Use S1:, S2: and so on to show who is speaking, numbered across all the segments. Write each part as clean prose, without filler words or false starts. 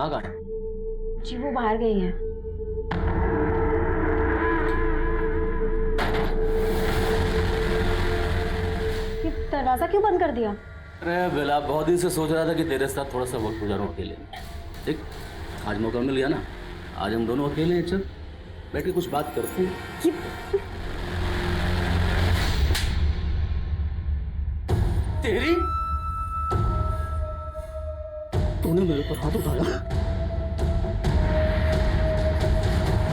S1: कहाँ का?
S2: जी वो बाहर गई है। ये दरवाजा क्यों बंद कर दिया?
S1: अरे बेला, बहुत दिन से सोच रहा था कि तेरे साथ थोड़ा सा वक्त गुजारूं अकेले। ठीक, आज मौका मिल गया ना, आज हम दोनों अकेले हैं, चल बैठ के कुछ बात करते हैं। तेरी तूने मेरे पर हाथ उठाया।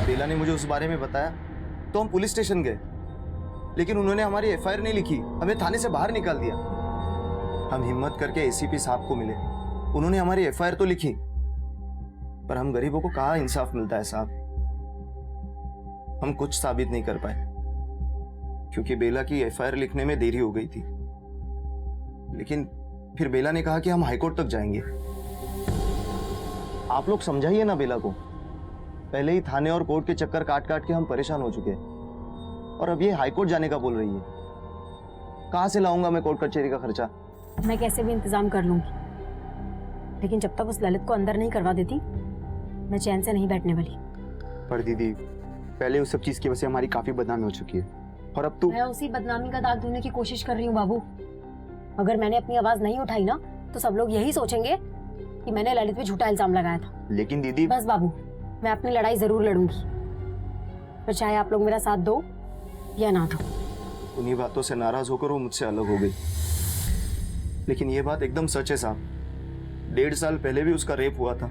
S3: बेला ने मुझे उस बारे में बताया तो हम पुलिस स्टेशन गए, लेकिन उन्होंने हमारी एफआईआर नहीं लिखी, हमें थाने से बाहर निकाल दिया। हम हिम्मत करके एसीपी साहब को मिले, उन्होंने हमारी एफआईआर तो लिखी, पर हम गरीबों को कहाँ इंसाफ मिलता है साहब। हम कुछ साबित नहीं कर पाए क्योंकि बेला की एफआईआर लिखने में देरी हो गई थी। लेकिन फिर बेला ने कहा कि हम हाईकोर्ट तक जाएंगे। आप लोग समझाइए ना बेला को, पहले ही थाने और कोर्ट के चक्कर काट काट के हम परेशान हो चुके हैं, और अब ये हाईकोर्ट जाने का बोल रही है। कहां से लाऊंगा मैं कोर्ट कचहरी का खर्चा?
S2: मैं कैसे भी इंतजाम कर लूंगी, लेकिन जब तक उस ललित को अंदर नहीं करवा देती मैं चैन से नहीं बैठने वाली।
S4: पर दीदी, पहले उस सब चीज की वजह से हमारी काफी बदनामी हो चुकी है, और अब
S2: मैं उसी बदनामी का दाग धोने की कोशिश कर रही हूँ बाबू। अगर मैंने अपनी आवाज नहीं उठाई ना तो सब लोग यही सोचेंगे कि मैंने ललित पे झूठा इल्जाम लगाया था।
S4: लेकिन दीदी,
S2: बस बाबू, मैं अपनी लड़ाई जरूर लड़ूंगी, फिर चाहे आप लोग मेरा साथ दो या ना दो।
S3: उन्हीं बातों से नाराज होकर वो मुझसे अलग हो गई, लेकिन ये बात एकदम सच है साहब। 1.5 साल पहले भी उसका रेप हुआ था,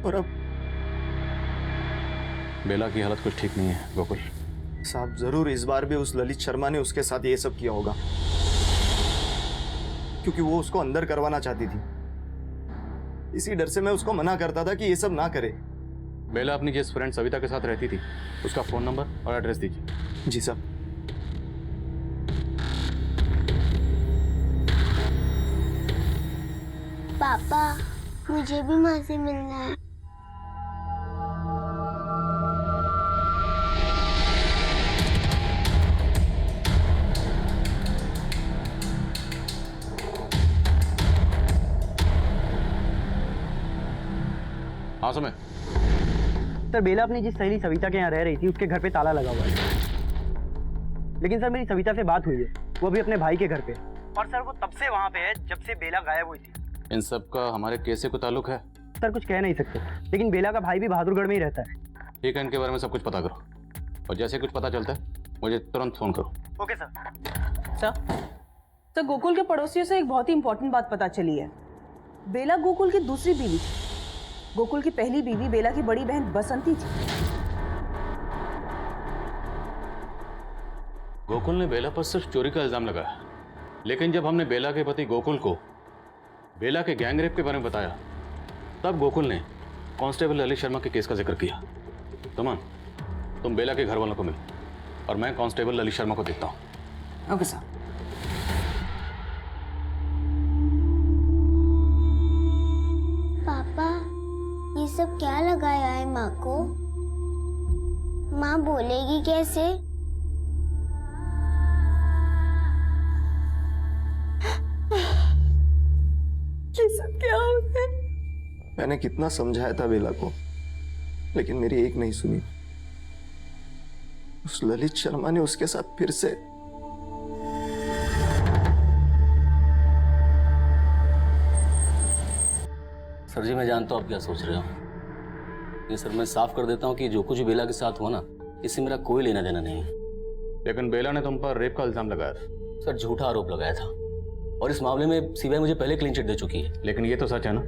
S3: और अब
S1: बेला की हालत कुछ ठीक नहीं है गोकुल
S3: साहब। जरूर इस बार भी उस ललित शर्मा ने उसके साथ ये सब किया होगा, क्योंकि वो उसको अंदर करवाना चाहती थी। इसी डर से मैं उसको मना करता था कि ये सब ना करे।
S1: बेला अपनी जिस फ्रेंड सविता के साथ रहती थी उसका फोन नंबर और एड्रेस दीजिए।
S3: जी साहब।
S5: पापा, मुझे भी माँ से मिलना है।
S1: हाँ समय।
S6: सर, बेला अपनी जिस सहेली सविता के यहाँ रह रही थी उसके घर पे ताला लगा हुआ है। लेकिन सर, मेरी सविता से बात हुई है, वो अभी अपने भाई के घर पे। और सर, वो तब से वहाँ पे है जब से बेला गायब हुई थी।
S1: इन सब का हमारे केस से कोई ताल्लुक है?
S6: सर, कुछ कह नहीं सकते, लेकिन बेला का भाई भी बहादुरगढ़ में ही रहता है।
S1: ठीक है, इनके बारे में सब कुछ पता करो, और जैसे कुछ पता चलता है मुझे तुरंत फोन करो।
S6: Okay sir.
S7: सर, गोकुल के पड़ोसियों से एक बहुत ही इंपॉर्टेंट बात पता चली है। बेला गोकुल की दूसरी बीवी थी। गोकुल की पहली बीवी बेला की बड़ी बहन बसंती थी।
S1: गोकुल ने बेला पर सिर्फ चोरी का इल्जाम लगाया, लेकिन जब हमने बेला के पति गोकुल को बेला के गैंगरेप के बारे में बताया, तब गोकुल ने कांस्टेबल ललित शर्मा के केस का जिक्र किया। तुम बेला के घर वालों को मिलो, और मैं कांस्टेबल ललित शर्मा को देखता हूँ।
S7: Okay sir.
S5: पापा, ये सब क्या लगाया है माँ को? माँ बोलेगी कैसे?
S7: ये सब क्या हो गया?
S3: मैंने कितना समझाया था बेला को, लेकिन मेरी एक नहीं सुनी। उस ललित शर्मा ने उसके साथ फिर से।
S1: सर जी, मैं जानता हूँ आप क्या सोच रहे हो, ये सर मैं साफ कर देता हूँ कि जो कुछ बेला के साथ हुआ ना, इससे मेरा कोई लेना देना नहीं है। लेकिन बेला ने तुम पर रेप का इल्जाम लगाया था। सर, झूठा आरोप लगाया था, और इस मामले में सीबीआई मुझे पहले क्लीन चिट दे चुकी है। लेकिन ये तो सच है ना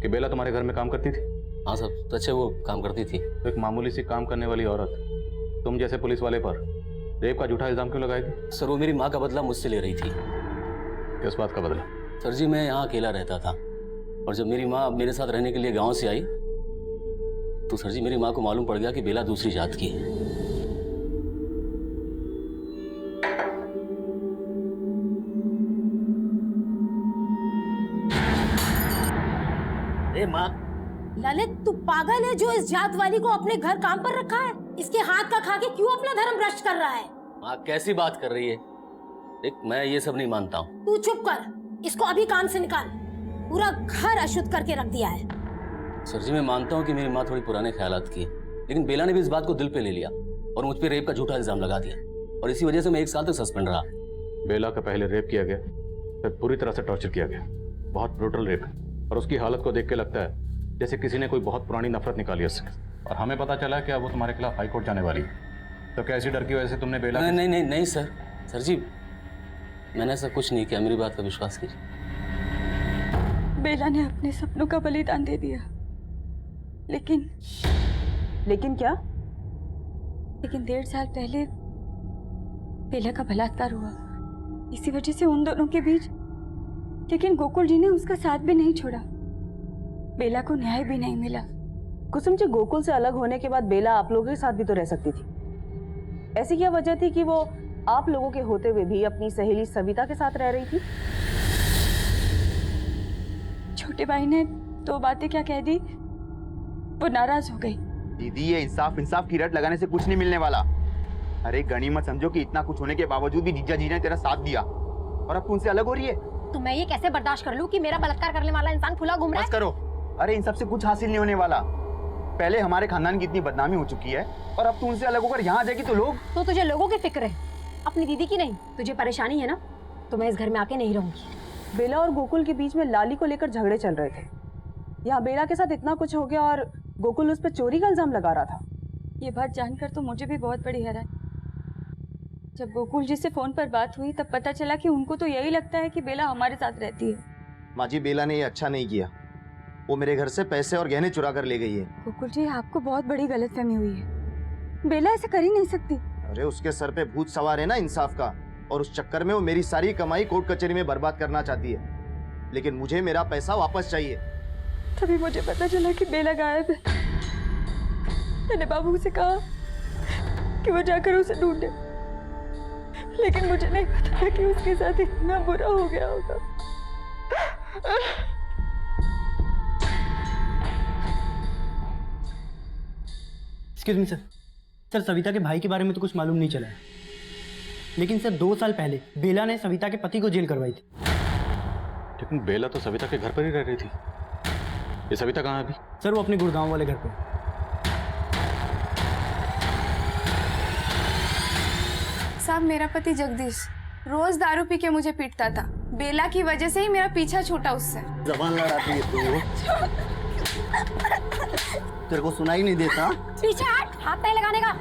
S1: कि बेला तुम्हारे घर में काम करती थी? हाँ सर, सच है, वो काम करती थी। तो एक मामूली सी काम करने वाली औरत तुम जैसे पुलिस वाले पर रेप का झूठा इल्जाम क्यों लगाएगी? सर, वो मेरी माँ का बदला मुझसे ले रही थी। किस बात का बदला? सर जी, मैं यहाँ अकेला रहता था, और जब मेरी माँ मेरे साथ रहने के लिए गाँव से आई तो सर जी मेरी माँ को मालूम पड़ गया कि बेला दूसरी जात की है।
S2: माँ, ललित तू पागल है जो इस जात वाली को अपने घर काम पर रखा है? इसके हाथ का खा के क्यों अपना धर्म भ्रष्ट कर रहा है?
S1: माँ कैसी बात कर रही है? देख, मैं ये सब नहीं मानता हूँ।
S2: तू चुप कर, इसको अभी काम से निकाल। पूरा घर अशुद्ध करके रख दिया है।
S1: सर जी मैं मानता हूँ कि मेरी माँ थोड़ी पुराने ख्यालात की है, लेकिन बेला ने भी इस बात को दिल पे ले लिया और मुझ पे रेप का झूठा इल्जाम लगा दिया और इसी वजह से मैं 1 साल तक सस्पेंड रहा।
S8: बेला का पहले रेप किया गया, फिर पूरी तरह से टॉर्चर किया गया। बहुत ब्रूटल रेप है और उसकी हालत को देख के लगता है जैसे किसी ने कोई बहुत पुरानी नफरत निकाली उससे। और हमें पता चला कि अब वो तुम्हारे खिलाफ हाई कोर्ट जाने वाली है। तो क्या इसी डर की वजह से तुमने बेला
S1: नहीं नहीं नहीं नहीं सर जी मैंने ऐसा कुछ नहीं किया, मेरी बात का विश्वास कीजिए।
S9: बेला ने अपने सपनों का बलिदान दे दिया, लेकिन
S7: लेकिन क्या?
S9: लेकिन 1.5 साल पहले बेला का बलात्कार हुआ, इसी वजह से उन दोनों के बीच। लेकिन गोकुल जी ने उसका साथ भी नहीं छोड़ा, बेला को न्याय भी नहीं मिला।
S7: कुसुम जी, गोकुल से अलग होने के बाद बेला आप लोगों के साथ भी तो रह सकती थी। ऐसी क्या वजह थी कि वो आप लोगों के होते हुए भी अपनी सहेली सविता के साथ रह रही थी?
S9: छोटे भाई ने 2 बातें क्या कह दी, वो नाराज हो गई।
S4: दीदी ये इंसाफ की रट लगाने से कुछ नहीं मिलने वाला। अरे गनीमत समझो कि इतना कुछ होने के बावजूद भी जीजा जी ने तेरा साथ दिया और अब तू उनसे अलग हो रही है।
S2: तो मैं ये कैसे बर्दाश्त कर लूं कि मेरा बलात्कार करने वाला इंसान खुला घूम रहा
S4: बस
S2: है?
S4: करो। अरे इन सब से कुछ हासिल नहीं होने वाला। पहले हमारे खानदान की इतनी बदनामी हो चुकी है और अब तू उनसे अलग होकर यहाँ आ जाएगी तो लोग।
S2: तो तुझे लोगों की फिक्र है, अपनी दीदी की नहीं। तुझे परेशानी है ना, तो मैं इस घर में आके नहीं रहूंगी।
S7: बेला और गोकुल के बीच में लाली को लेकर झगड़े चल रहे थे। यहाँ बेला के साथ इतना कुछ हो गया और गोकुल उस पर चोरी का इल्जाम लगा रहा था।
S9: ये बात जानकर तो मुझे भी बहुत बड़ी हैरानी। जब गोकुल जी से फोन पर बात हुई तब पता चला कि उनको तो यही लगता है कि बेला हमारे साथ रहती है।
S3: माँ जी, बेला ने ये अच्छा नहीं किया। वो मेरे घर से पैसे और गहने चुरा कर ले गई है।
S9: गोकुल जी, आपको बहुत बड़ी गलतफहमी हुई है। बेला ऐसा कर ही नहीं सकती।
S3: अरे उसके सर पे भूत सवार है ना इंसाफ का, और उस चक्कर में वो मेरी सारी कमाई कोर्ट कचहरी में बर्बाद करना चाहती है। लेकिन मुझे मेरा पैसा वापस चाहिए।
S9: तभी मुझे पता चला कि बेला गायब है। मैंने बाबू से कहा कि वो जाकर उसे ढूंढे, लेकिन मुझे नहीं पता था कि उसके साथ इतना बुरा हो गया होगा।
S6: Excuse me sir. Sir Savita के भाई के बारे में तो कुछ मालूम नहीं चला है, लेकिन सर 2 साल पहले बेला ने सविता के पति को जेल करवाई थी।
S8: लेकिन बेला तो सविता के घर पर ही रह रही थी। ये सविता कहाँ है अभी?
S6: सर वो अपने गुड़गांव वाले घर पे।
S10: साहब, मेरा पति जगदीश रोज दारू पी के मुझे पीटता था। बेला की वजह से ही मेरा पीछा छूटा उससे।
S11: जबान लड़ाती है तू। तेरे को सुनाई नहीं देता?
S2: पीछे हट, हाथ नहीं लगाने का।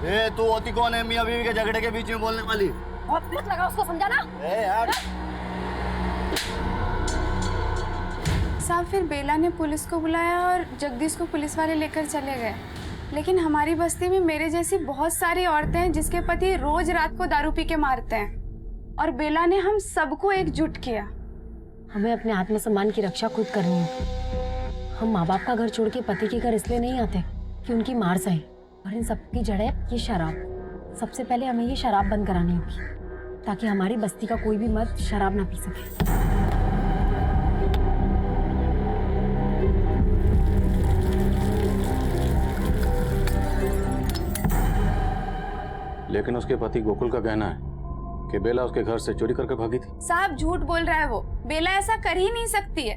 S11: ए तू होती कौन है मियां बीवी के झगड़े के बीच में बोलने वाली?
S2: बहुत मत लगा उसको, समझा ना?
S11: ए हट।
S10: साहब, फिर बेला ने पुलिस को बुलाया और जगदीश को पुलिस वाले लेकर चले गए। लेकिन हमारी बस्ती में मेरे जैसी बहुत सारी औरतें हैं जिसके पति रोज रात को दारू पी के मारते हैं, और बेला ने हम सबको एकजुट किया।
S2: हमें अपने आत्मसम्मान की रक्षा खुद करनी है। हम माँ बाप का घर छोड़ के पति के घर इसलिए नहीं आते कि उनकी मार सहे, और इन सब की जड़ है ये शराब। सबसे पहले हमें ये शराब बंद करानी होगी ताकि हमारी बस्ती का कोई भी मर्द शराब ना पी सके।
S8: लेकिन उसके पति गोकुल का कहना है कि बेला उसके घर से चोरी करके भागी थी।
S10: साहब, झूठ बोल रहा है वो। बेला ऐसा कर ही नहीं सकती है।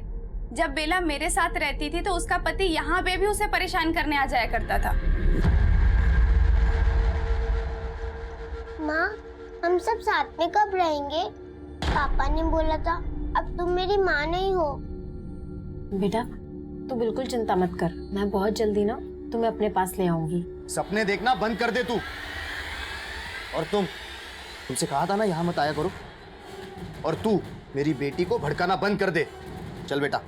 S10: जब बेला मेरे साथ रहती थी तो उसका पति यहाँ पे भी उसे परेशान करने आ जाया करता था।
S5: माँ, हम सब साथ में कब रहेंगे? पापा ने बोला था अब तुम मेरी माँ नहीं हो।
S2: बेटा तू बिल्कुल चिंता मत कर, मैं बहुत जल्दी ना तुम्हें अपने पास ले आऊंगी।
S3: सपने देखना बंद कर दे तू। और तुमसे कहा था ना यहाँ मत आया करो। और तू मेरी बेटी को भड़काना बंद कर दे। चल बेटा।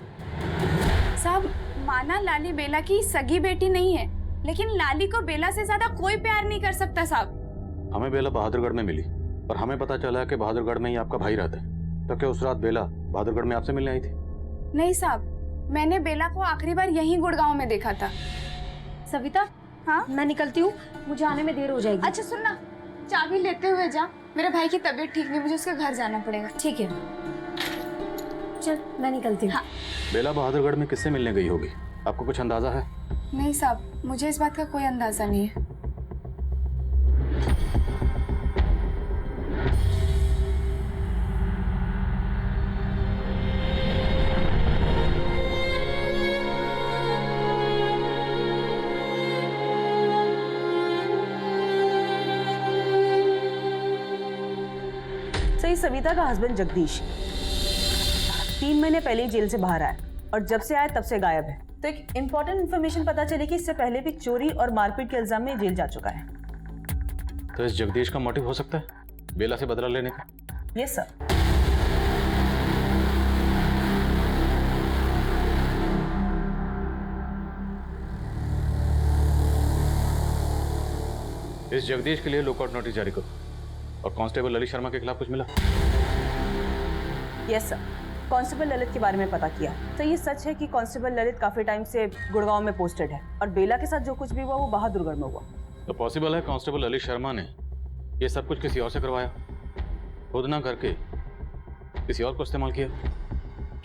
S10: साहब, माना लाली बेला की सगी बेटी नहीं है, लेकिन लाली को बेला से ज्यादा कोई प्यार नहीं कर सकता साहब।
S8: हमें बेला बहादुरगढ़ में मिली और हमें पता चला कि बहादुरगढ़ में ही आपका भाई रहता है। तो क्या उस रात बेला बहादुरगढ़ में आपसे मिलने आई थी?
S10: नहीं साहब, मैंने बेला को आखिरी बार यहीं गुड़गांव में देखा था।
S2: सविता,
S10: हाँ
S2: मैं निकलती हूँ, मुझे आने में देर हो जाएगी।
S10: अच्छा सुनना, चाबी लेते हुए जा। मेरे भाई की तबीयत ठीक नहीं, मुझे उसके घर जाना पड़ेगा।
S2: ठीक है, चल मैं निकलती हूँ।
S10: हाँ।
S8: बेला बहादुरगढ़ में किससे मिलने गई होगी, आपको कुछ अंदाजा है?
S10: नहीं साहब, मुझे इस बात का कोई अंदाजा नहीं है।
S7: सही सविता का हस्बैंड जगदीश 3 महीने पहले ही जेल से बाहर आया और जब से आया तब से गायब है। तो एक इम्पोर्टेंट इन्फॉर्मेशन पता चली कि इससे पहले भी चोरी और मारपीट के इल्जाम में जेल जा चुका है।
S8: तो इस जगदीश का मोटिव हो सकता है बेला से बदला लेने का?
S7: Yes sir.
S8: इस जगदीश के लिए लुकआउट नोटिस जारी करो। और कांस्टेबल ललित शर्मा के खिलाफ कुछ मिला?
S7: यस सर, कांस्टेबल ललित के बारे में पता किया। तो ये सच है कि कांस्टेबल ललित काफी टाइम से गुड़गांव में पोस्टेड है और बेला के साथ जो कुछ भी हुआ वो बहादुरगढ़ में हुआ।
S8: तो पॉसिबल है कांस्टेबल ललित शर्मा ने ये सब कुछ किसी और से करवाया, खुद ना करके किसी और को इस्तेमाल किया,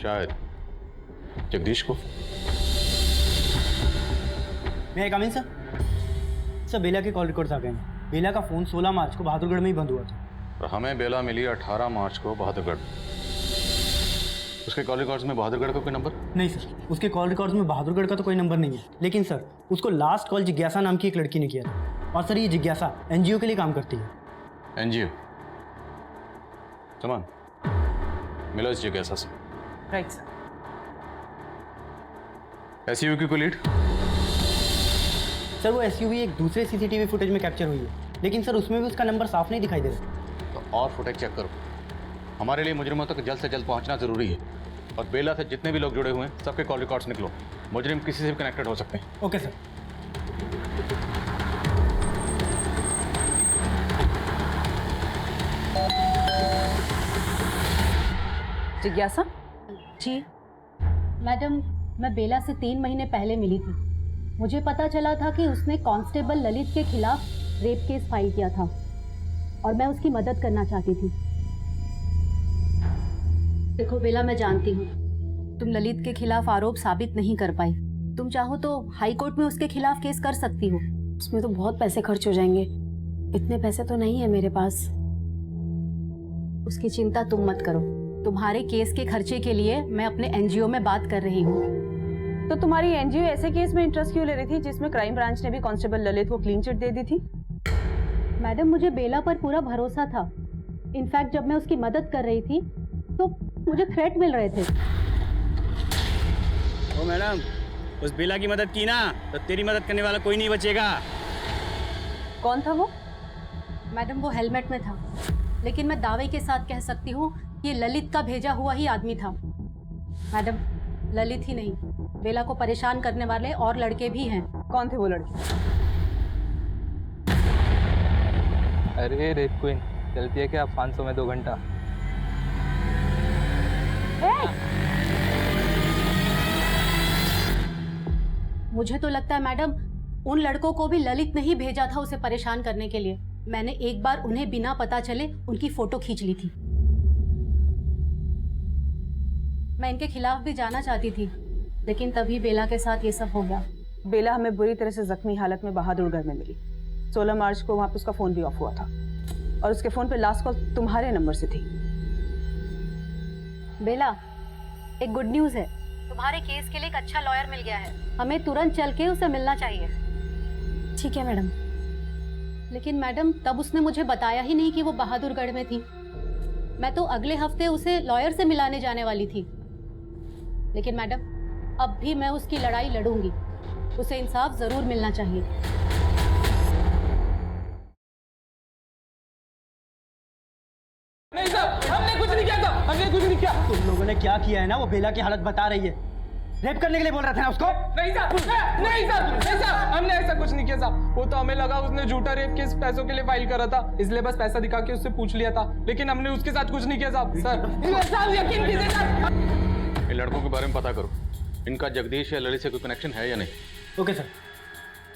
S8: शायद जगदीश को।
S6: मैं कम इन सर। सर बेला के कॉल रिकॉर्ड्स आ गए हैं। बेला का फोन 16 मार्च को बहादुरगढ़ में ही बंद हुआ था।
S8: और हमें बेला मिली 18 मार्च को बहादुरगढ़। उसके कॉल रिकॉर्ड्स में बहादुरगढ़ का कोई नंबर?
S6: नहीं सर, उसके कॉल रिकॉर्ड्स में बहादुरगढ़ का तो कोई नंबर नहीं है। लेकिन सर उसको लास्ट कॉल जिज्ञासा नाम की एक लड़की ने किया था। और सर ये जिज्ञासा एनजीओ के लिए काम करती है।
S8: एनजीओ? समान मिलो इस जिज्ञासा से।
S7: Right sir.
S8: एसयूवी की कोई लीड?
S6: सर वो एसयूवी एक दूसरे सीसीटीवी फुटेज में कैप्चर हुई है, लेकिन सर उसमें भी उसका नंबर साफ नहीं दिखाई दे रहा।
S8: तो और फुटेज चेक करो। हमारे लिए मुजरिमों तक जल्द से जल्द पहुंचना जरूरी है। और बेला से जितने भी लोग जुड़े हुए हैं सबके कॉल रिकॉर्ड्स निकलो। मुजरिम किसी से भी कनेक्टेड हो सकते हैं।
S6: Okay sir.
S7: जिज्ञासा
S2: जी मैडम, मैं बेला से 3 महीने पहले मिली थी। मुझे पता चला था कि उसने कांस्टेबल ललित के खिलाफ रेप केस फाइल किया था और मैं उसकी मदद करना चाहती थी। देखो बेला, मैं जानती हूँ तुम ललित के खिलाफ आरोप साबित नहीं कर पाई। तुम चाहो तो हाई कोर्ट में उसके खिलाफ केस कर सकती हो। उसमें तो बहुत पैसे खर्च हो जाएंगे। इतने पैसे तो नहीं है मेरे पास। उसकी चिंता तुम मत करो। तुम्हारे केस के खर्चे के लिए मैं अपने एनजीओ में बात कर रही हूँ।
S7: तो तुम्हारी एनजीओ ऐसे केस में इंटरेस्ट क्यों ले रही थी जिसमें क्राइम ब्रांच ने भी कांस्टेबल ललित को क्लीन चिट दे दी थी?
S2: मैडम, मुझे बेला पर पूरा भरोसा था। इनफैक्ट जब मैं उसकी मदद कर रही थी तो मुझे थ्रेट मिल रहे थे।
S6: ओ मैडम, उस बेला की मदद की ना तो तेरी मदद करने वाला कोई नहीं बचेगा।
S7: कौन था वो?
S2: मैडम, वो हेलमेट में था, लेकिन मैं दावे के साथ कह सकती हूँ ये ललित का भेजा हुआ ही आदमी था। मैडम, ललित ही नहीं, बेला को परेशान करने वाले और लड़के भी हैं।
S7: कौन थे वो लड़के?
S12: अरे रेप क्वीन, चलती है क्या 500 में 2 घंटा?
S2: मुझे तो लगता है मैडम उन लड़कों को भी ललित ने ही भेजा था उसे परेशान करने के लिए। मैंने एक बार उन्हें बिना पता चले उनकी फोटो खींच ली थी। मैं इनके खिलाफ भी जाना चाहती थी, लेकिन तभी बेला के साथ ये सब हो गया।
S7: बेला हमें बुरी तरह से जख्मी हालत में बहादुरगढ़ में मिली। 16 मार्च को वहाँ पे उसका फोन भी ऑफ हुआ था और उसके फोन पे लास्ट कॉल तुम्हारे नंबर से थी।
S2: बेला, एक गुड न्यूज़ है। तुम्हारे केस के लिए एक अच्छा लॉयर मिल गया है। हमें तुरंत चल के उसे मिलना चाहिए। ठीक है मैडम। लेकिन मैडम, तब उसने मुझे बताया ही नहीं कि वो बहादुरगढ़ में थी। मैं तो अगले हफ्ते उसे लॉयर से मिलाने जाने वाली थी। लेकिन मैडम, अब भी मैं उसकी लड़ाई लड़ूंगी। उसे इंसाफ जरूर मिलना चाहिए।
S12: नहीं सर, हमने कुछ नहीं किया था, हमने कुछ नहीं किया।
S6: तुम लोगों ने क्या किया है ना वो बेला की हालत बता रही है। रेप करने के लिए बोल रहा था ना उसको?
S12: नहीं सर, नहीं सर, नहीं सर, हमने ऐसा कुछ नहीं किया साहब। वो तो हमें लगा उसने झूठा रेप केस पैसों के लिए फाइल करा था, इसलिए बस पैसा दिखा के उससे पूछ लिया था। लेकिन हमने उसके साथ कुछ नहीं किया साहब। सर यकीन कीजिए सर।
S8: इन लड़कों के बारे में पता करो, इनका जगदीश या ललित से कोई कनेक्शन है या नहीं।
S6: Okay sir.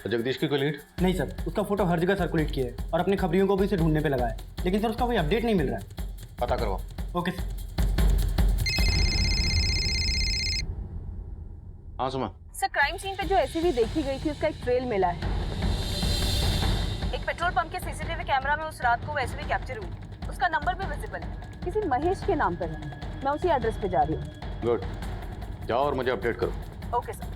S8: तो जगदीश की कोई लीड?
S6: नहीं सर, उसका फोटो हर जगह सर्कुलेट किया है और अपने खबरियों को भी उसे ढूंढने पे लगाया है, लेकिन सर उसका कोई अपडेट नहीं मिल रहा है।
S8: पता करवाओ।
S6: Okay sir.
S8: हाँ सुमा।
S7: सर, क्राइम सीन पे जो एसीवी देखी गई थी उसका एक ट्रेल मिला है। एक पेट्रोल पंप के सीसीटीवी कैमरा में उस रात को वो एसीवी कैप्चर हुई। उसका नंबर भी विजिबल है, किसी महेश के नाम पर है। मैं उसी एड्रेस पे जा रही हूँ।
S8: गुड, जाओ और मुझे अपडेट करो।
S7: Okay sir.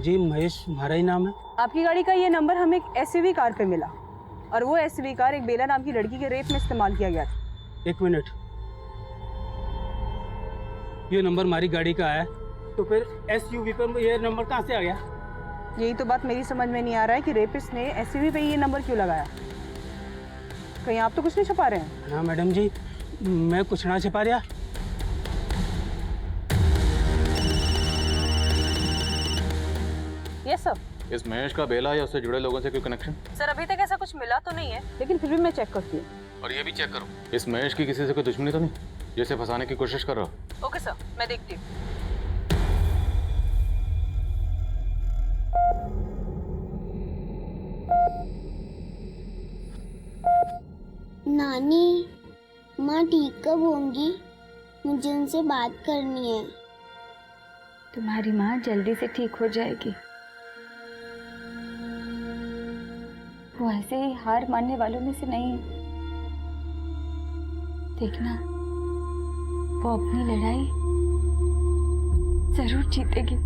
S6: जी महेश हमारा ही नाम है।
S7: आपकी गाड़ी का ये नंबर हमें एक एसयूवी कार पे मिला और वो एसयूवी कार एक बेला नाम की लड़की के रेप में इस्तेमाल किया गया था।
S6: 1 मिनट, ये नंबर हमारी गाड़ी का है, तो फिर एसयूवी पर ये नंबर कहाँ से आ गया?
S7: यही तो बात मेरी समझ में नहीं आ रहा है कि रेपिस्ट ने एसयूवी पे ये नंबर क्यों लगाया। कहीं आप तो कुछ नहीं छुपा रहे हैं?
S6: ना मैडम जी, मैं कुछ ना छिपा रहा।
S7: Yes sir.
S8: इस महेश का बेला या उससे जुड़े लोगों से कोई कनेक्शन?
S7: सर अभी तक ऐसा कुछ मिला तो नहीं है, लेकिन फिर भी मैं चेक करती हूँ।
S8: और ये भी चेक करो, इस महेश की किसी से कोई दुश्मनी तो नहीं जैसे फंसाने की कोशिश कर रहा हो?
S7: ओके सर, मैं देखती हूँ।
S5: नानी, माँ ठीक कब होंगी? मुझे उनसे बात करनी है।
S9: तुम्हारी माँ जल्दी से ठीक हो जाएगी। वो ऐसे ही हार मानने वालों में से नहीं है। देखना, वो अपनी लड़ाई जरूर जीतेगी।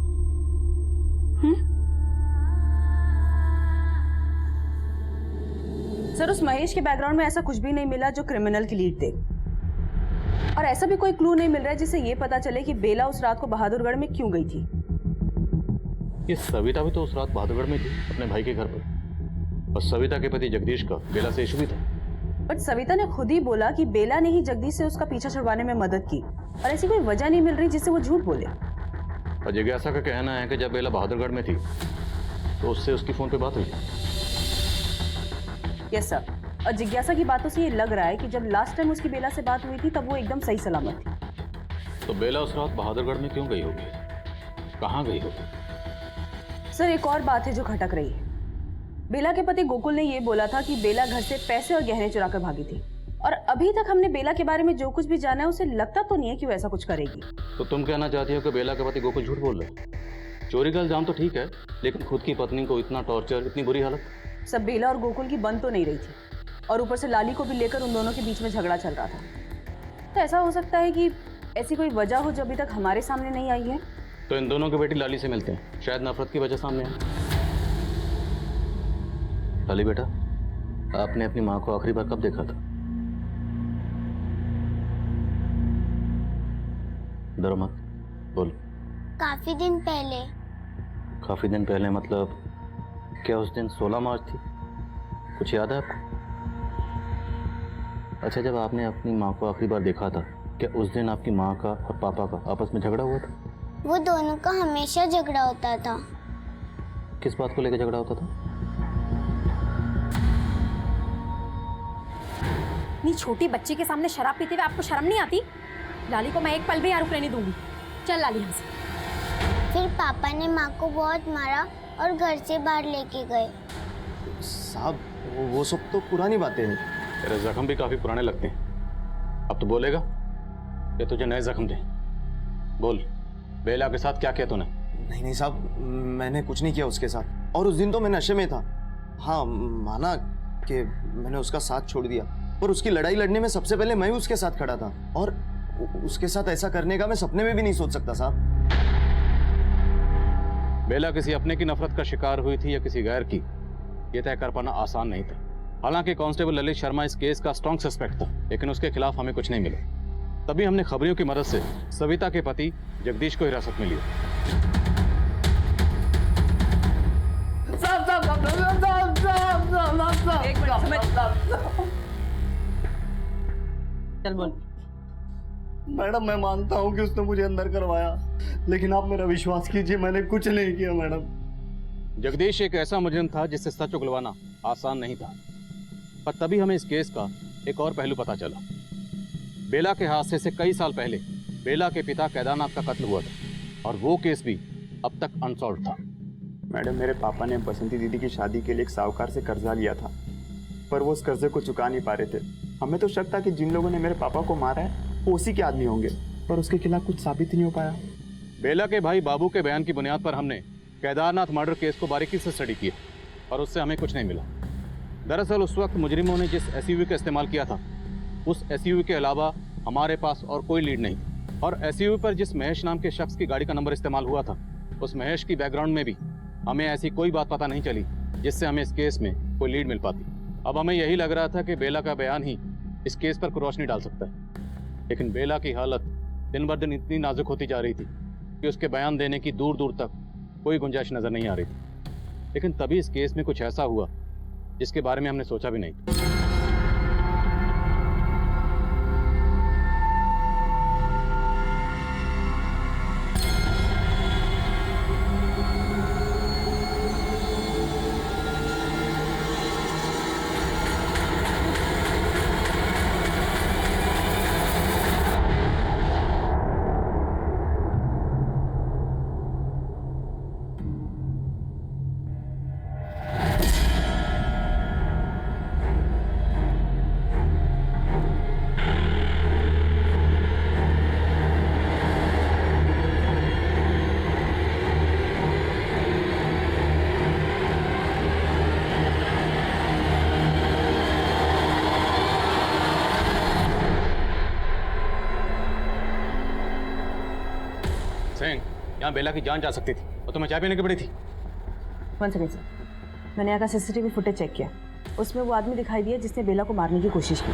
S7: सर उस महेश के बैकग्राउंड में ऐसा कुछ भी नहीं मिला जो क्रिमिनल की लीड दे, और ऐसा भी कोई क्लू नहीं मिल रहा है जिससे ये पता चले कि बेला उस रात को बहादुरगढ़ में क्यों गई थी।
S8: ये सविता भी तो उस रात बहादुरगढ़ में थी अपने भाई के घर पर, और सविता के पति जगदीश का बेला से इशू भी था।
S7: बट सविता ने खुद ही बोला कि बेला ने ही जगदीश से उसका पीछा छुड़वाने में मदद की, और ऐसी कोई वजह नहीं मिल रही जिससे वो झूठ बोले।
S8: और जिज्ञासा का कहना है कि जब बेला बहादुरगढ़ में थी तो उससे उसकी फोन पे बात हुई।
S7: यस सर, और जिज्ञासा की बातों से ये लग रहा है कि जब लास्ट टाइम उसकी बेला से बात हुई थी तब वो एकदम सही सलामत थी।
S8: तो बेला उस रात बहादुरगढ़ में क्यों गई होगी, कहाँ गई होगी?
S7: सर एक और बात है जो खटक रही है। बेला के पति गोकुल ने ये बोला था कि बेला घर से पैसे और गहने चुरा कर भागी थी, और अभी तक हमने बेला के बारे में जो कुछ भी जाना है उसे लगता तो नहीं है कि वो ऐसा कुछ करेगी।
S8: तो तुम कहना चाहती हो कि बेला के पति गोकुल झूठ बोल रहे? चोरी का इल्जाम तो ठीक है, लेकिन खुद की पत्नी को इतना टॉर्चर, इतनी बुरी हालत?
S7: सब बेला और गोकुल की बंद तो नहीं रही थी, और ऊपर से लाली को भी लेकर उन दोनों के बीच में झगड़ा चल रहा था। तो ऐसा हो सकता है कि ऐसी कोई वजह हो जो अभी तक हमारे सामने नहीं आई है।
S8: तो इन दोनों की बेटी लाली से मिलते हैं, शायद नफरत की वजह सामने है। लाली बेटा, आपने अपनी माँ को आखिरी बार कब देखा था? डरो मत, बोल।
S5: काफी दिन पहले।
S8: काफी दिन पहले मतलब क्या उस दिन 16 मार्च थी? कुछ याद है आपको? अच्छा, जब आपने अपनी माँ को आखिरी बार देखा था, क्या उस दिन आपकी माँ का और पापा का आपस में झगड़ा हुआ था?
S5: वो दोनों का हमेशा झगड़ा होता था।
S8: किस बात को लेकर झगड़ा होता था?
S2: इतनी छोटी बच्ची के सामने शराब पीते हुए आपको शर्म नहीं आती? लाली को मैं एक पल भी यहाँ रुकने नहीं दूंगी। चल लाली यहाँ से।
S5: फिर पापा ने माँ को बहुत मारा और घर से बाहर लेके गए।
S3: साहब वो सब तो पुरानी बातें हैं।
S8: तेरे जख्म भी काफी पुराने लगते हैं। अब तो बोलेगा या तुझे नए जख्म दे? बोल, बेला के साथ क्या किया तूने?
S3: नहीं नहीं साहब, मैंने कुछ नहीं किया उसके साथ, और उस दिन तो मैं नशे में था। हाँ, माना कि मैंने उसका साथ छोड़ दिया, पर उसकी लड़ाई लड़ने में सबसे पहले मैं उसके साथ खड़ा था, और उसके साथ ऐसा करने का मैं सपने में भी नहीं सोच सकता साहब।
S8: बेला किसी अपने की नफरत का शिकार हुई थी या किसी गैर की, यह तय कर पाना आसान नहीं था। हालांकि कांस्टेबल ललित शर्मा इस केस का स्ट्रॉन्ग सस्पेक्ट था, लेकिन उसके खिलाफ हमें कुछ नहीं मिला। तभी हमने खबरियों की मदद से सविता के पति जगदीश को हिरासत में लिया।
S6: चल बोल।
S11: मैडम, मैं मानता हूँ कि उसने मुझे अंदर करवाया, लेकिन आप मेरा विश्वास कीजिए, मैंने कुछ नहीं किया मैडम।
S8: जगदीश एक ऐसा मुजरिम था जिससे सच उगलवाना आसान नहीं था, पर तभी हमें इस केस का एक और पहलू पता चला। बेला के हादसे से कई साल पहले बेला के पिता केदारनाथ का कत्ल हुआ था, और वो केस भी अब तक अनसॉल्व था।
S4: मैडम, मेरे पापा ने बसंती दीदी की शादी के लिए एक साहूकार से कर्जा लिया था, पर वो उस कर्जे को चुका नहीं पा रहे थे। हमें तो शक था कि जिन लोगों ने मेरे पापा को मारा है वो उसी के आदमी होंगे, पर उसके खिलाफ कुछ साबित ही नहीं हो पाया।
S8: बेला के भाई बाबू के बयान की बुनियाद पर हमने केदारनाथ मर्डर केस को बारीकी से स्टडी किया, और उससे हमें कुछ नहीं मिला। दरअसल उस वक्त मुजरिमों ने जिस एसयूवी का इस्तेमाल किया था, उस एसयूवी के अलावा हमारे पास और कोई लीड नहीं थी। और एसयूवी पर जिस महेश नाम के शख्स की गाड़ी का नंबर इस्तेमाल हुआ था, उस महेश की बैकग्राउंड में भी हमें ऐसी कोई बात पता नहीं चली जिससे हमें इस केस में कोई लीड मिल पाती। अब हमें यही लग रहा था कि बेला का बयान ही इस केस पर रोशनी डाल सकता है, लेकिन बेला की हालत दिन ब दिन इतनी नाजुक होती जा रही थी कि उसके बयान देने की दूर दूर तक कोई गुंजाइश नजर नहीं आ रही थी। लेकिन तभी इस केस में कुछ ऐसा हुआ जिसके बारे में हमने सोचा भी नहीं। यहाँ बेला की जान जा सकती थी और तुम्हें चाय पीने की पड़ी थी।
S7: वन सेकंड सर, मैंने यहाँ का सीसीटीवी फुटेज चेक किया, उसमें वो आदमी दिखाई दिया जिसने बेला को मारने की कोशिश की।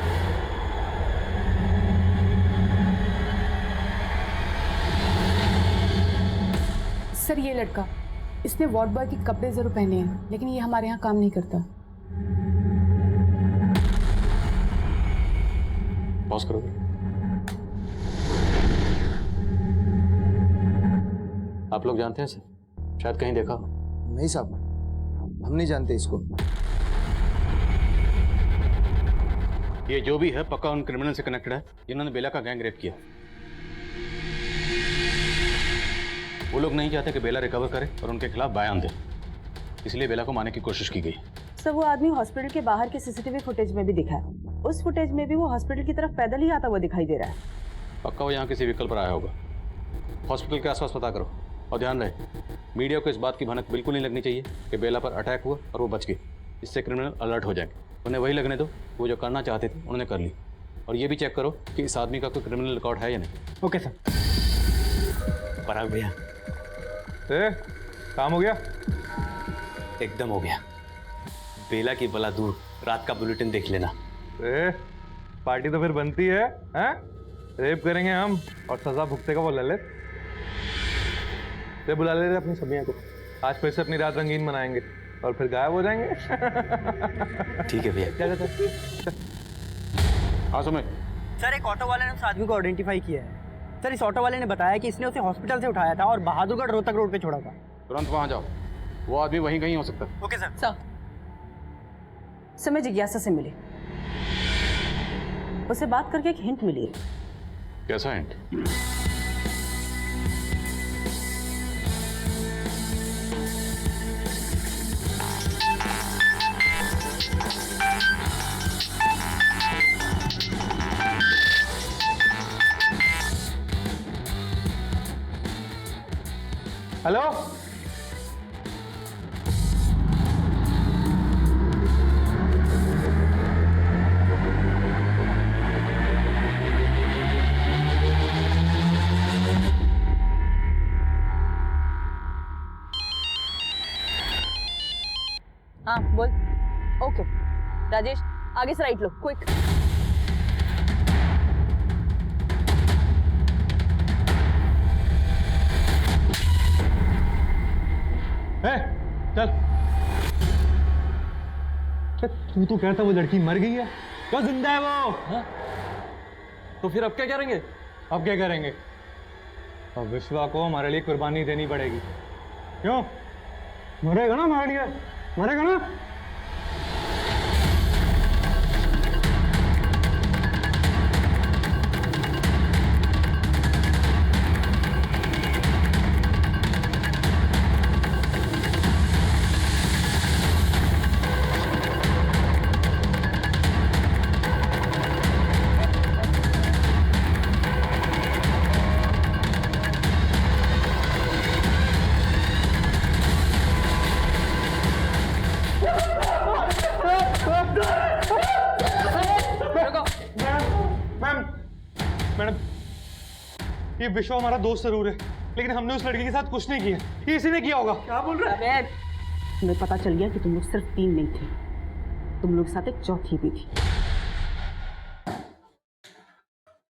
S10: सर ये लड़का, इसने वार्ड बॉय के कपड़े जरूर पहने हैं, लेकिन ये हमारे यहाँ काम नहीं करता।
S8: पॉज करोगे? आप लोग जानते हैं सर? शायद कहीं देखा हो।
S3: नहीं साहब, हम नहीं जानते इसको।
S8: ये जो भी है पक्का उन क्रिमिनल से कनेक्टेड है जिन्होंने बेला का गैंग रेप किया। वो लोग नहीं चाहते कि बेला रिकवर करे और उनके खिलाफ बयान दे, इसलिए बेला को मारने की कोशिश की गई।
S7: सर वो आदमी हॉस्पिटल के बाहर के सीसीटीवी फुटेज में भी दिखा है। उस फुटेज में भी वो हॉस्पिटल की तरफ पैदल ही आता हुआ दिखाई दे रहा है।
S8: पक्का वो यहाँ किसी व्हीकल पर आया होगा। हॉस्पिटल के आसपास पता करो और ध्यान रहे, मीडिया को इस बात की भनक बिल्कुल नहीं लगनी चाहिए कि बेला पर अटैक हुआ और वो बच गई। इससे क्रिमिनल अलर्ट हो जाएंगे। उन्हें वही लगने दो, वो जो करना चाहते थे उन्होंने कर ली। और ये भी चेक करो कि इस आदमी का कोई क्रिमिनल रिकॉर्ड है या नहीं।
S6: Okay sir.
S1: पराग भैया,
S12: काम हो गया?
S1: एकदम हो गया। बेला की बला दूर, रात का बुलेटिन देख लेना।
S12: पार्टी तो फिर बनती है, हैं? रेप करेंगे हम और सजा भुगतेगा वो ललित। बुला ले रहे अपनी सबिया को, आज फिर से अपनी रात रंगीन मनाएंगे और फिर गायब हो जाएंगे।
S1: ठीक है भैया।
S12: क्या
S8: हाँ सुमित।
S6: सर एक ऑटो वाले ने उस आदमी को आइडेंटिफाई किया है। सर इस ऑटो वाले ने बताया कि इसने उसे हॉस्पिटल से उठाया था और बहादुरगढ़ रोहतक रोड पे छोड़ा था।
S8: तुरंत वहां जाओ, वो आदमी वहीं कहीं हो सकता है।
S6: Okay sir.
S7: सर मैं जिज्ञासा से मिली, उससे बात करके एक हिंट मिली।
S8: कैसा हिंट?
S12: हेलो,
S7: हाँ बोल। ओके राजेश, आगे से राइट लो, क्विक।
S12: चल। तू तो कहता वो लड़की मर गई है, क्या जिंदा है वो? हा? तो फिर अब क्या करेंगे? अब क्या करेंगे? अब विश्वा को हमारे लिए कुर्बानी देनी पड़ेगी। क्यों? मरेगा ना हमारे लिए, मरेगा ना? मैडम, ये विश्व हमारा दोस्त जरूर है, लेकिन हमने उस लड़की के साथ कुछ नहीं किया, ये इसी ने किया होगा। क्या बोल रहा है?
S7: तुम्हें पता चल गया कि तुम लोग सिर्फ 3 नहीं थे, तुम लोग के साथ एक चौथी भी थी।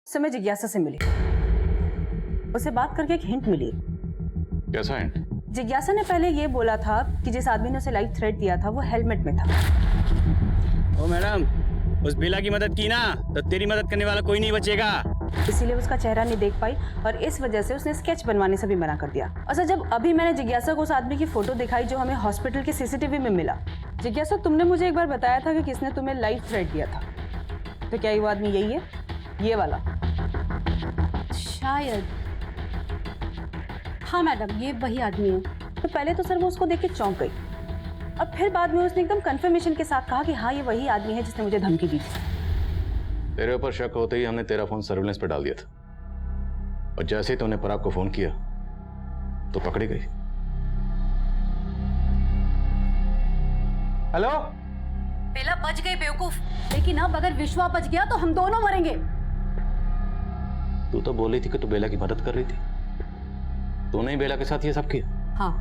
S7: समय जिज्ञासा से मिली, उसे बात करके एक हिंट मिली।
S8: कैसा हिंट?
S7: जिज्ञासा ने पहले ये बोला था कि जिस आदमी ने उसे लाइफ थ्रेट दिया था वो हेलमेट में था।
S6: ओ मैडम, उस बेला की मदद की ना तो तेरी मदद करने वाला कोई नहीं बचेगा।
S7: इसीलिए उसका चेहरा नहीं देख पाई और इस वजह से उसने स्केच बनवाने से भी मना कर दिया। अच्छा, जब अभी मैंने जिज्ञासा को उस आदमी की फोटो दिखाई जो हमें हॉस्पिटल के सीसीटीवी में मिला, जिज्ञासा तुमने मुझे एक बार बताया था कि किसने तुम्हें लाइफ थ्रेट दिया था, तो क्या ये वो आदमी यही है, ये वाला?
S9: शायद हाँ मैडम, ये वही आदमी है।
S7: तो पहले तो सर वो उसको देख के चौंक गई और फिर बाद में उसने एकदम कंफर्मेशन के साथ कहा कि हाँ ये वही आदमी है जिसने मुझे धमकी दी थी।
S8: तेरे ऊपर शक होते ही हमने तेरा फोन सर्विलेंस पे डाल दिया था, और जैसे ही तूने पराग को फोन किया तो पकड़ी गई।
S12: हेलो,
S9: बेला बच गई बेवकूफ, लेकिन अब अगर विश्वा बच गया तो हम दोनों मरेंगे।
S8: तू तो बोल रही थी कि तू बेला की मदद कर रही थी, तूने ही बेला के साथ ये सब किया?
S9: हाँ,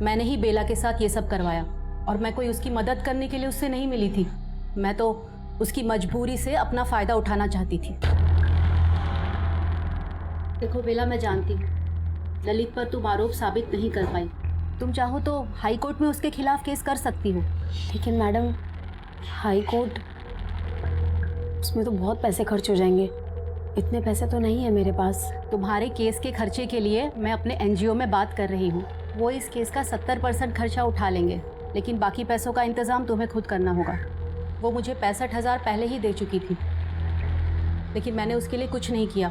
S9: मैंने ही बेला के साथ ये सब करवाया और मैं कोई उसकी मदद करने के लिए उससे नहीं मिली थी, मैं तो उसकी मजबूरी से अपना फायदा उठाना चाहती थी। देखो बेला, मैं जानती हूँ ललित पर तुम आरोप साबित नहीं कर पाई, तुम चाहो तो हाई कोर्ट में उसके खिलाफ केस कर सकती हो।
S2: लेकिन मैडम, हाई कोर्ट, उसमें तो बहुत पैसे खर्च हो जाएंगे, इतने पैसे तो नहीं है मेरे पास।
S9: तुम्हारे केस के खर्चे के लिए मैं अपने एनजीओ में बात कर रही हूँ, वो इस केस का 70% खर्चा उठा लेंगे, लेकिन बाकी पैसों का इंतज़ाम तुम्हें खुद करना होगा। वो मुझे 65,000 पहले ही दे चुकी थी, लेकिन मैंने उसके लिए कुछ नहीं किया,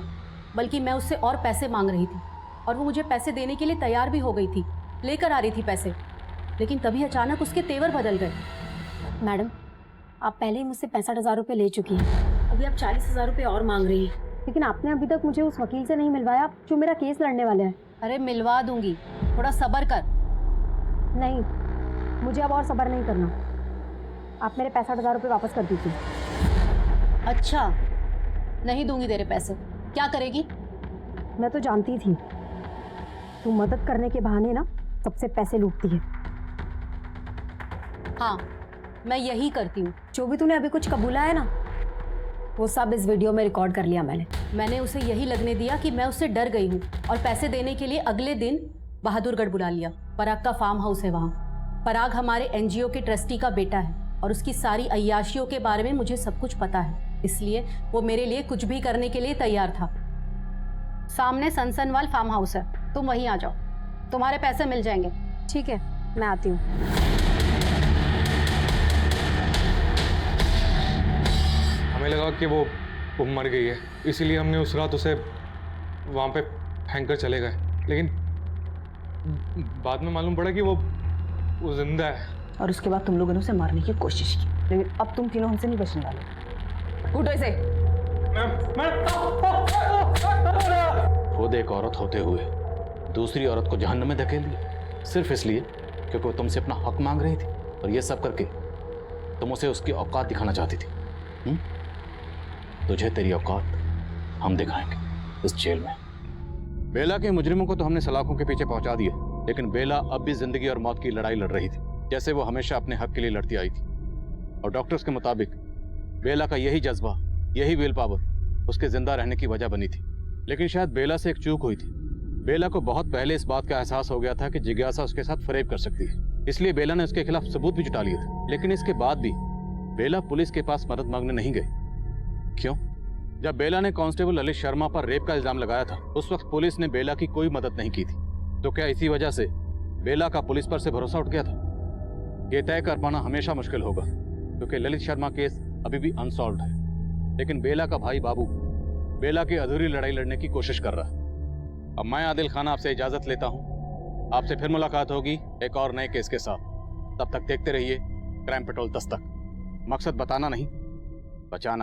S9: बल्कि मैं उससे और पैसे मांग रही थी और वो मुझे पैसे देने के लिए तैयार भी हो गई थी, लेकर आ रही थी पैसे, लेकिन तभी अचानक उसके तेवर बदल गए।
S2: मैडम, आप पहले ही मुझसे 65,000 रुपये ले चुकी हैं, अभी आप 40,000 रुपये और मांग रही हैं, लेकिन आपने अभी तक मुझे उस वकील से नहीं मिलवाया जो मेरा केस लड़ने वाले हैं।
S9: अरे मिलवा दूंगी, थोड़ा सब्र कर।
S2: नहीं, मुझे अब और सब्र नहीं करना, आप मेरे 65,000 रुपये वापस कर दीजिए।
S9: अच्छा, नहीं दूंगी तेरे पैसे, क्या करेगी?
S2: मैं तो जानती थी तू मदद करने के बहाने ना सबसे पैसे लूटती है।
S9: हाँ, मैं यही करती हूँ।
S2: जो भी तूने अभी कुछ कबूला है ना, वो सब इस वीडियो में रिकॉर्ड कर लिया मैंने
S9: उसे यही लगने दिया कि मैं उससे डर गई हूँ और पैसे देने के लिए अगले दिन बहादुरगढ़ बुला लिया। पराग का फार्म हाउस है वहाँ। पराग हमारे एनजीओ के ट्रस्टी का बेटा है और उसकी सारी अय्याशियों के बारे में मुझे सब कुछ पता है, इसलिए वो मेरे लिए कुछ भी करने के लिए तैयार था। सामने सनसनवाल फार्म हाउस है, तुम वहीं आ जाओ, तुम्हारे पैसे मिल जाएंगे।
S2: ठीक है, मैं आती हूँ।
S12: हमें लगा कि वो मर गई है, इसीलिए हमने उस रात उसे वहाँ पे फेंक कर चले गए, लेकिन बाद में मालूम पड़ा कि वो जिंदा है।
S7: और उसके बाद तुम लोगों ने उसे मारने की कोशिश की, लेकिन अब तुम तीनों हमसे नहीं बचने वाले। उठो इसे।
S8: खुद एक औरत होते हुए दूसरी औरत को जहन्नम में धकेल दिया, सिर्फ इसलिए क्योंकि वो तुमसे अपना हक मांग रही थी, और ये सब करके तुम उसे उसकी औकात दिखाना चाहती थी। तुझे तेरी औकात हम दिखाएंगे इस जेल में। बेला के मुजरिमों को तो हमने सलाखों के पीछे पहुंचा दिया, लेकिन बेला अब भी जिंदगी और मौत की लड़ाई लड़ रही थी, जैसे वो हमेशा अपने हक के लिए लड़ती आई थी। और डॉक्टर्स के मुताबिक बेला का यही जज्बा, यही विल पावर उसके जिंदा रहने की वजह बनी थी। लेकिन शायद बेला से एक चूक हुई थी। बेला को बहुत पहले इस बात का एहसास हो गया था कि जिज्ञासा उसके साथ फरेब कर सकती है, इसलिए बेला ने उसके खिलाफ सबूत भी जुटा लिए थे। लेकिन इसके बाद भी बेला पुलिस के पास मदद मांगने नहीं गई। क्यों? जब बेला ने कांस्टेबल ललित शर्मा पर रेप का इल्जाम लगाया था, उस वक्त पुलिस ने बेला की कोई मदद नहीं की थी। तो क्या इसी वजह से बेला का पुलिस पर से भरोसा उठ गया था? ये तय कर पाना हमेशा मुश्किल होगा, क्योंकि ललित शर्मा केस अभी भी अनसॉल्व्ड है। लेकिन बेला का भाई बाबू बेला की अधूरी लड़ाई लड़ने की कोशिश कर रहा है। अब मैं आदिल खान आपसे इजाजत लेता हूँ, आपसे फिर मुलाकात होगी एक और नए केस के साथ। तब तक देखते रहिए क्राइम पेट्रोल 10 तक। मकसद बताना नहीं, बचाना।